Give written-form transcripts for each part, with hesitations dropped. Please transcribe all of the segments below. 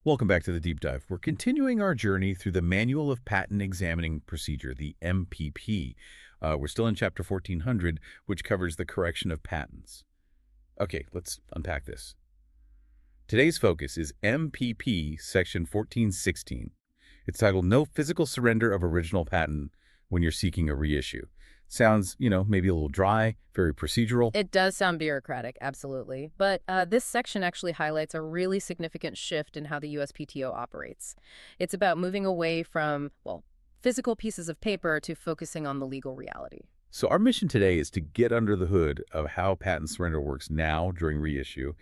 Welcome back to the deep dive. We're continuing our journey through the Manual of Patent Examining Procedure, the MPP. We're still in Chapter 1400, which covers the correction of patents. Okay, let's unpack this. Today's focus is MPP Section 1416. It's titled No Physical Surrender of Original Patent when you're seeking a reissue. Sounds, maybe a little dry, very procedural. It does sound bureaucratic, absolutely. But this section actually highlights a really significant shift in how the USPTO operates. It's about moving away from, physical pieces of paper to focusing on the legal reality. So our mission today is to get under the hood of how patent surrender works now during reissue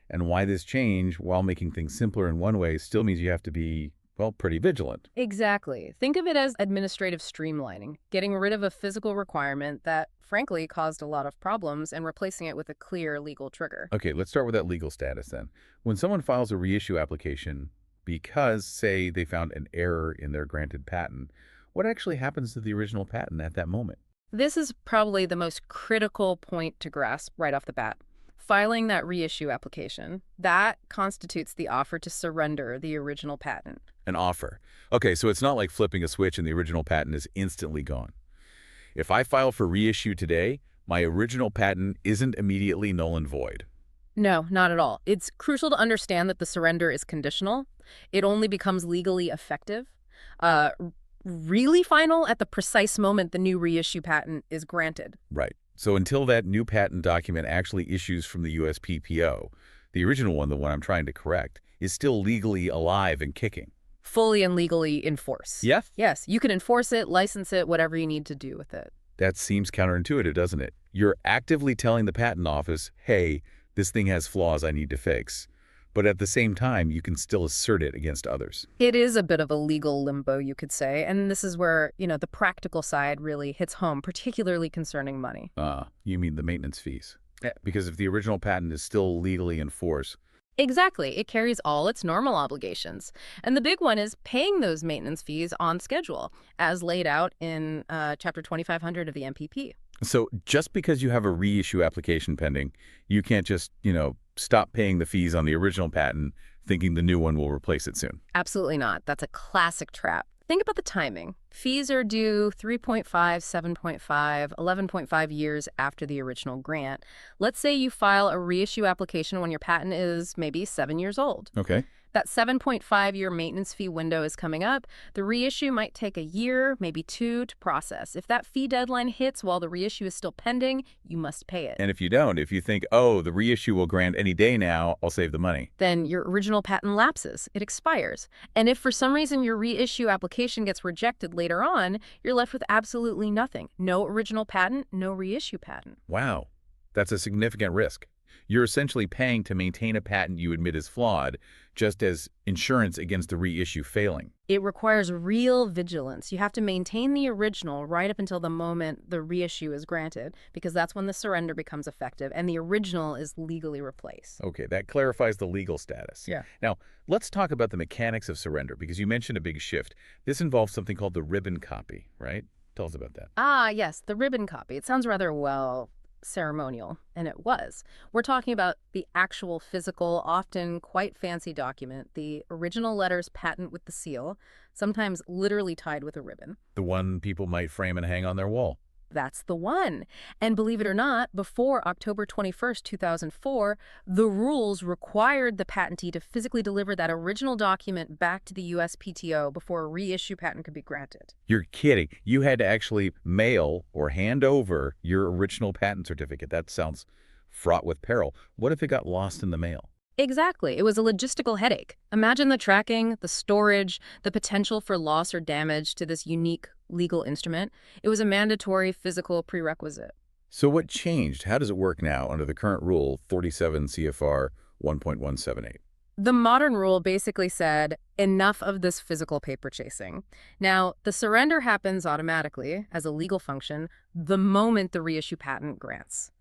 and why this change, while making things simpler in one way, still means you have to be, pretty vigilant. Exactly. Think of it as administrative streamlining, getting rid of a physical requirement that, frankly, caused a lot of problems and replacing it with a clear legal trigger. Okay, let's start with that legal status then. When someone files a reissue application because, say, they found an error in their granted patent, what actually happens to the original patent at that moment? This is probably the most critical point to grasp right off the bat. Filing that reissue application, that constitutes the offer to surrender the original patent. An offer. Okay, so it's not like flipping a switch and the original patent is instantly gone. If I file for reissue today, my original patent isn't immediately null and void. No, not at all. It's crucial to understand that the surrender is conditional. It only becomes legally effective, really final at the precise moment the new reissue patent is granted. Right. So until that new patent document actually issues from the USPTO, the original one, the one I'm trying to correct, is still legally alive and kicking. Fully and legally in force. Yes? Yes, you can enforce it, license it, whatever you need to do with it. That seems counterintuitive, doesn't it? You're actively telling the patent office, hey, this thing has flaws I need to fix. But at the same time, you can still assert it against others. It is a bit of a legal limbo, you could say, and this is where, the practical side really hits home, particularly concerning money. You mean the maintenance fees? Yeah. Because if the original patent is still legally in force. Exactly. It carries all its normal obligations. And the big one is paying those maintenance fees on schedule, as laid out in Chapter 2500 of the MPP. So just because you have a reissue application pending, you can't just, stop paying the fees on the original patent thinking the new one will replace it soon. Absolutely not. That's a classic trap. Think about the timing. Fees are due 3.5, 7.5, 11.5 years after the original grant. Let's say you file a reissue application when your patent is maybe 7 years old. Okay. That 7.5-year maintenance fee window is coming up. The reissue might take a year, maybe 2 to process. If that fee deadline hits while the reissue is still pending, you must pay it. And if you don't, if you think, oh, the reissue will grant any day now, I'll save the money. Then your original patent lapses. It expires. And if for some reason your reissue application gets rejected later on, you're left with absolutely nothing. No original patent, no reissue patent. Wow. That's a significant risk. You're essentially paying to maintain a patent you admit is flawed, just as insurance against the reissue failing. It requires real vigilance. You have to maintain the original right up until the moment the reissue is granted, because that's when the surrender becomes effective and the original is legally replaced. Okay, that clarifies the legal status. Yeah. Now, let's talk about the mechanics of surrender, because you mentioned a big shift. This involves something called the ribbon copy, right? Tell us about that. Yes, the ribbon copy. It sounds rather, ceremonial, and it was. We're talking about the actual physical, often quite fancy document, the original letter's patent with the seal, sometimes literally tied with a ribbon. The one people might frame and hang on their wall. That's the one. And believe it or not, before October 21st, 2004, the rules required the patentee to physically deliver that original document back to the USPTO before a reissue patent could be granted. You're kidding. You had to actually mail or hand over your original patent certificate. That sounds fraught with peril. What if it got lost in the mail? Exactly. It was a logistical headache. Imagine the tracking, the storage, the potential for loss or damage to this unique legal instrument. It was a mandatory physical prerequisite. So what changed? How does it work now under the current rule, 47 CFR 1.178? The modern rule basically said, enough of this physical paper chasing. Now, the surrender happens automatically as a legal function the moment the reissue patent grants.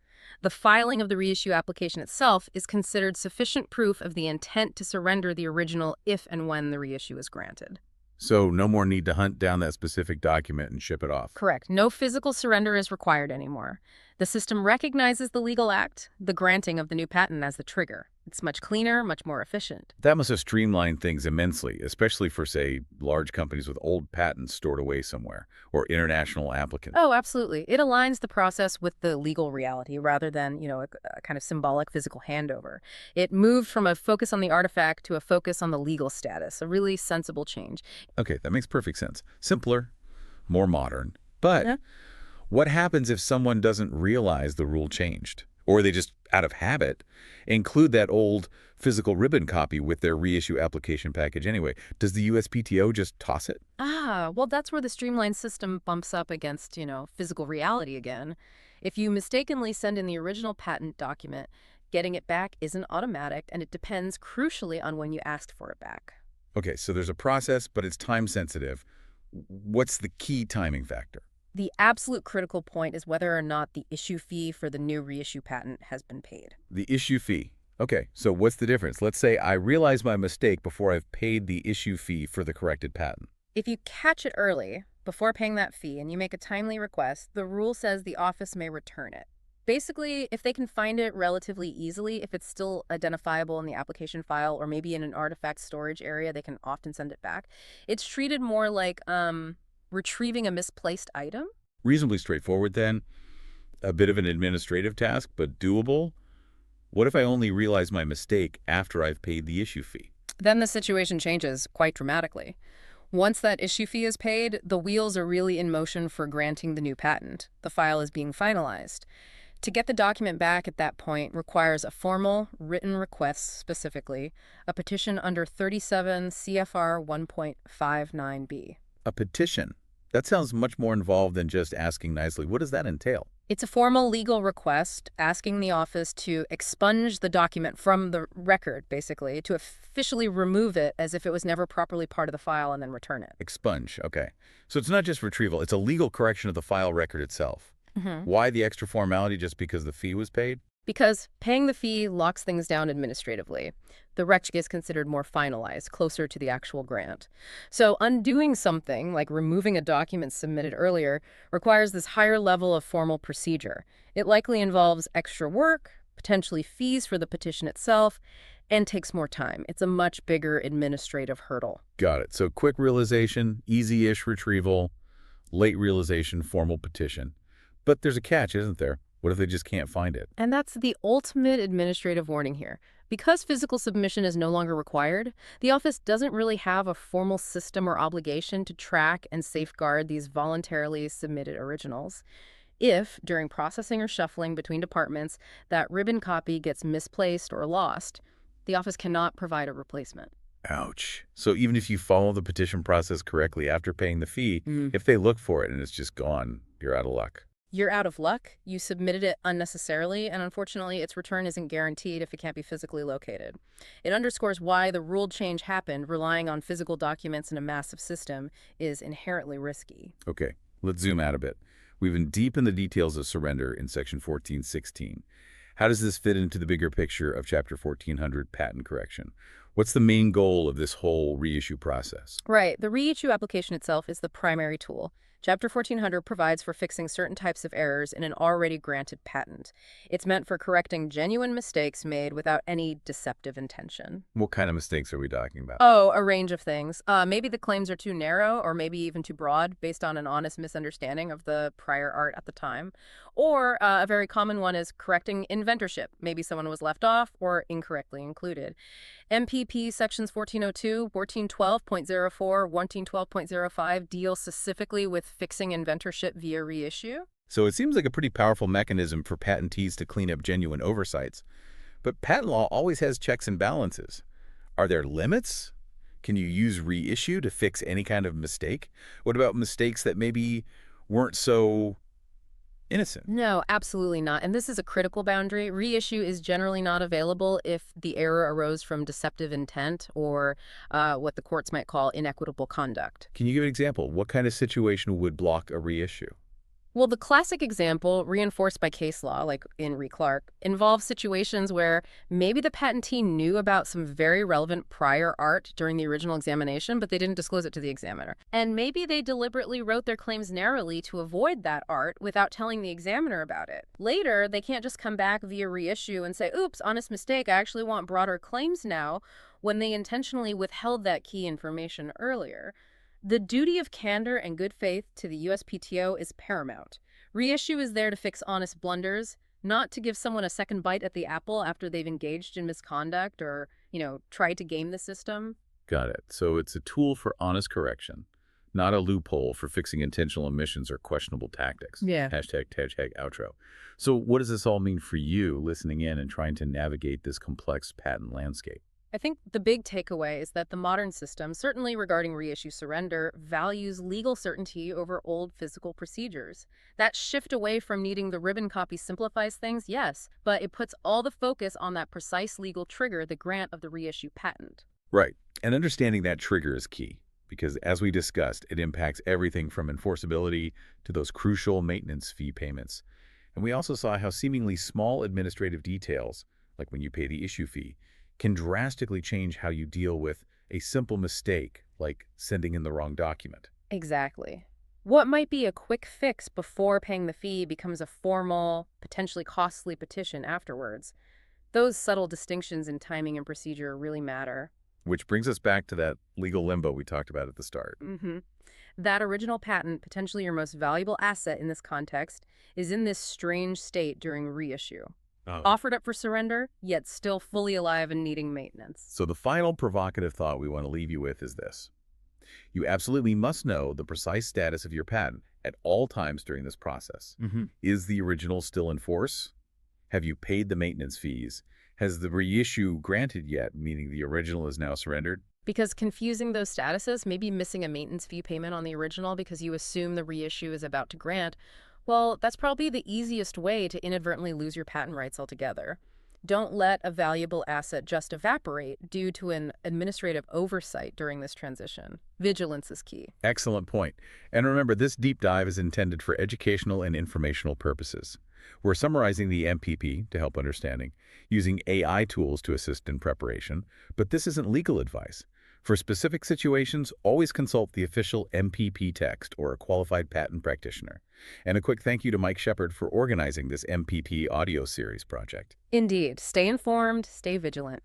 The filing of the reissue application itself is considered sufficient proof of the intent to surrender the original if and when the reissue is granted. So no more need to hunt down that specific document and ship it off. Correct. No physical surrender is required anymore. The system recognizes the legal act, the granting of the new patent, as the trigger. It's much cleaner, much more efficient. That must have streamlined things immensely, especially for, say, large companies with old patents stored away somewhere, or international applicants. Oh, absolutely. It aligns the process with the legal reality rather than, a kind of symbolic physical handover. It moved from a focus on the artifact to a focus on the legal status, a really sensible change. Okay, that makes perfect sense. Simpler, more modern. But Yeah. what happens if someone doesn't realize the rule changed? Or they just, out of habit, include that old physical ribbon copy with their reissue application package anyway? Does the USPTO just toss it? Well, that's where the streamlined system bumps up against, physical reality again. If you mistakenly send in the original patent document, getting it back isn't automatic, and it depends crucially on when you asked for it back. Okay, so there's a process, but it's time sensitive. What's the key timing factor? The absolute critical point is whether or not the issue fee for the new reissue patent has been paid. The issue fee. Okay, so what's the difference? Let's say I realize my mistake before I've paid the issue fee for the corrected patent. If you catch it early, before paying that fee, and you make a timely request, the rule says the office may return it. Basically, if they can find it relatively easily, if it's still identifiable in the application file or maybe in an artifact storage area, they can often send it back. It's treated more like retrieving a misplaced item. Reasonably straightforward then. A bit of an administrative task, but doable. What if I only realize my mistake after I've paid the issue fee? Then the situation changes quite dramatically. Once that issue fee is paid, the wheels are really in motion for granting the new patent. The file is being finalized. To get the document back at that point requires a formal, written request specifically, a petition under 37 CFR 1.59b. A petition. That sounds much more involved than just asking nicely. What does that entail? It's a formal legal request asking the office to expunge the document from the record, basically, to officially remove it as if it was never properly part of the file and then return it. Expunge, okay. So it's not just retrieval, it's a legal correction of the file record itself. Mm-hmm. Why the extra formality just because the fee was paid? Because paying the fee locks things down administratively. The rec is considered more finalized, closer to the actual grant. So undoing something, like removing a document submitted earlier, requires this higher level of formal procedure. It likely involves extra work, potentially fees for the petition itself, and takes more time. It's a much bigger administrative hurdle. Got it. So quick realization, easy-ish retrieval, late realization, formal petition. But there's a catch, isn't there? What if they just can't find it? And that's the ultimate administrative warning here. Because physical submission is no longer required, the office doesn't really have a formal system or obligation to track and safeguard these voluntarily submitted originals. If, during processing or shuffling between departments, that ribbon copy gets misplaced or lost, the office cannot provide a replacement. Ouch. So even if you follow the petition process correctly after paying the fee, if they look for it and it's just gone, you're out of luck. You're out of luck, you submitted it unnecessarily, and unfortunately its return isn't guaranteed if it can't be physically located. It underscores why the rule change happened. Relying on physical documents in a massive system is inherently risky. Okay, let's zoom out a bit. We've been deep in the details of surrender in Section 1416. How does this fit into the bigger picture of Chapter 1400 patent correction? What's the main goal of this whole reissue process? Right. The reissue application itself is the primary tool. Chapter 1400 provides for fixing certain types of errors in an already granted patent. It's meant for correcting genuine mistakes made without any deceptive intention. What kind of mistakes are we talking about? Oh, a range of things. Maybe the claims are too narrow or maybe even too broad based on an honest misunderstanding of the prior art at the time. Or a very common one is correcting inventorship. Maybe someone was left off or incorrectly included. MPEP sections 1402, 1412.04, 1412.05 deal specifically with fixing inventorship via reissue. So it seems like a pretty powerful mechanism for patentees to clean up genuine oversights. But patent law always has checks and balances. Are there limits? Can you use reissue to fix any kind of mistake? What about mistakes that maybe weren't so innocent? No, absolutely not. And this is a critical boundary. Reissue is generally not available if the error arose from deceptive intent or what the courts might call inequitable conduct. Can you give an example? What kind of situation would block a reissue? Well, the classic example, reinforced by case law, like in Re Clark, involves situations where maybe the patentee knew about some very relevant prior art during the original examination, but they didn't disclose it to the examiner. And maybe they deliberately wrote their claims narrowly to avoid that art without telling the examiner about it. Later, they can't just come back via reissue and say, oops, honest mistake, I actually want broader claims now, when they intentionally withheld that key information earlier. The duty of candor and good faith to the USPTO is paramount. Reissue is there to fix honest blunders, not to give someone a second bite at the apple after they've engaged in misconduct or, tried to game the system. Got it. So it's a tool for honest correction, not a loophole for fixing intentional omissions or questionable tactics. Yeah. Hashtag outro. So what does this all mean for you listening in and trying to navigate this complex patent landscape? I think the big takeaway is that the modern system, certainly regarding reissue surrender, values legal certainty over old physical procedures. That shift away from needing the ribbon copy simplifies things, yes, but it puts all the focus on that precise legal trigger, the grant of the reissue patent. Right. And understanding that trigger is key because, as we discussed, it impacts everything from enforceability to those crucial maintenance fee payments. And we also saw how seemingly small administrative details, like when you pay the issue fee, can drastically change how you deal with a simple mistake, like sending in the wrong document. Exactly. What might be a quick fix before paying the fee becomes a formal, potentially costly petition afterwards. Those subtle distinctions in timing and procedure really matter. Which brings us back to that legal limbo we talked about at the start. That original patent, potentially your most valuable asset in this context, is in this strange state during reissue. Oh. Offered up for surrender, yet still fully alive and needing maintenance. So the final provocative thought we want to leave you with is this. You absolutely must know the precise status of your patent at all times during this process. Is the original still in force? Have you paid the maintenance fees? Has the reissue granted yet, meaning the original is now surrendered? Because confusing those statuses, maybe missing a maintenance fee payment on the original because you assume the reissue is about to grant, well, that's probably the easiest way to inadvertently lose your patent rights altogether. Don't let a valuable asset just evaporate due to an administrative oversight during this transition. Vigilance is key. Excellent point. And remember, this deep dive is intended for educational and informational purposes. We're summarizing the MPP to help understanding, using AI tools to assist in preparation, but this isn't legal advice. For specific situations, always consult the official MPP text or a qualified patent practitioner. And a quick thank you to Mike Shepard for organizing this MPP audio series project. Indeed. Stay informed, stay vigilant.